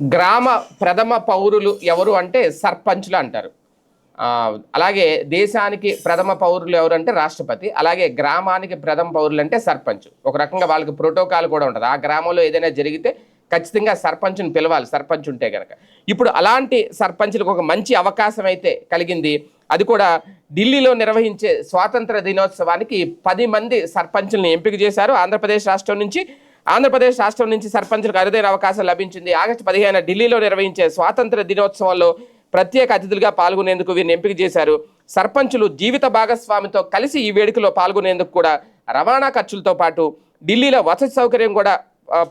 గ్రామ ప్రథమ పౌరులు ఎవరు అంటే సర్పంచ్లు అంటారు. అలాగే దేశానికి ప్రథమ పౌరులు ఎవరు అంటే రాష్ట్రపతి. అలాగే గ్రామానికి ప్రథమ పౌరులు అంటే సర్పంచ్. ఒక రకంగా వాళ్ళకి ప్రోటోకాల్ కూడా ఉంటుంది. ఆ గ్రామంలో ఏదైనా జరిగితే ఖచ్చితంగా సర్పంచ్ని పిలవాలి, సర్పంచ్ ఉంటే కనుక. ఇప్పుడు అలాంటి సర్పంచ్లకు ఒక మంచి అవకాశం అయితే కలిగింది. అది కూడా ఢిల్లీలో నిర్వహించే స్వాతంత్ర దినోత్సవానికి 10 మంది సర్పంచ్లను ఎంపిక చేశారు ఆంధ్రప్రదేశ్ రాష్ట్రం నుంచి. ఆంధ్రప్రదేశ్ రాష్ట్రం నుంచి సర్పంచ్లకు అరుదైన అవకాశం లభించింది. ఆగస్టు 15 ఢిల్లీలో నిర్వహించే స్వాతంత్ర దినోత్సవంలో ప్రత్యేక అతిథులుగా పాల్గొనేందుకు వీరిని ఎంపిక చేశారు. సర్పంచులు జీవిత భాగస్వామితో కలిసి ఈ వేడుకలో పాల్గొనేందుకు కూడా రవాణా ఖర్చులతో పాటు ఢిల్లీలో వసతి సౌకర్యం కూడా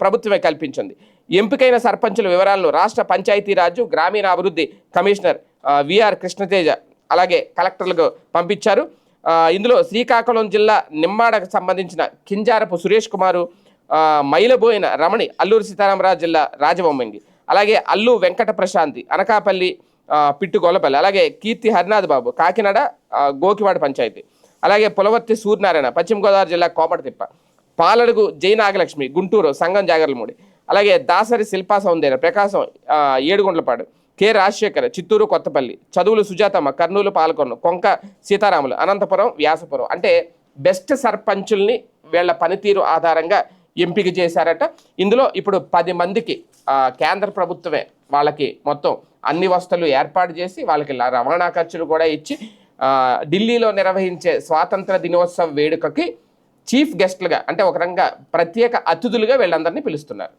ప్రభుత్వమే కల్పించింది. ఎంపికైన సర్పంచుల వివరాలను రాష్ట్ర పంచాయతీరాజ్ గ్రామీణాభివృద్ధి కమిషనర్ విఆర్ కృష్ణతేజ అలాగే కలెక్టర్లకు పంపించారు. ఇందులో శ్రీకాకుళం జిల్లా నిమ్మాడకు సంబంధించిన కింజారపు సురేష్ కుమారు, మైలబోయిన రమణి అల్లూరు సీతారామరాజు జిల్లా రాజబొమ్మంగి, అలాగే అల్లు వెంకట ప్రశాంతి అనకాపల్లి పిట్టుగొల్లపల్లి, అలాగే కీర్తి హరినాథ్ బాబు కాకినాడ గోకివాడ పంచాయతీ, అలాగే పులవర్తి సూర్యనారాయణ పశ్చిమ గోదావరి జిల్లా కోమటితిప్ప, పాలడుగు జై నాగలక్ష్మి గుంటూరు సంగం జాగర్లమూడి, అలాగే దాసరి శిల్పా సౌందర్య ప్రకాశం ఏడుగుండ్లపాడు, కె రాజశేఖర్ చిత్తూరు కొత్తపల్లి, చదువులు సుజాతమ్మ కర్నూలు పాలకొండ, కొంక సీతారాములు అనంతపురం వ్యాసపురం. అంటే బెస్ట్ సర్పంచుల్ని వీళ్ళ పనితీరు ఆధారంగా ఎంపిక చేశారట. ఇందులో ఇప్పుడు 10 మందికి కేంద్ర ప్రభుత్వమే వాళ్ళకి మొత్తం అన్ని వసతులు ఏర్పాటు చేసి వాళ్ళకి రవాణా ఖర్చులు కూడా ఇచ్చి ఢిల్లీలో నిర్వహించే స్వాతంత్ర దినోత్సవ వేడుకకి చీఫ్ గెస్ట్లుగా అంటే ఒక రకంగా ప్రత్యేక అతిథులుగా వీళ్ళందరినీ పిలుస్తున్నారు.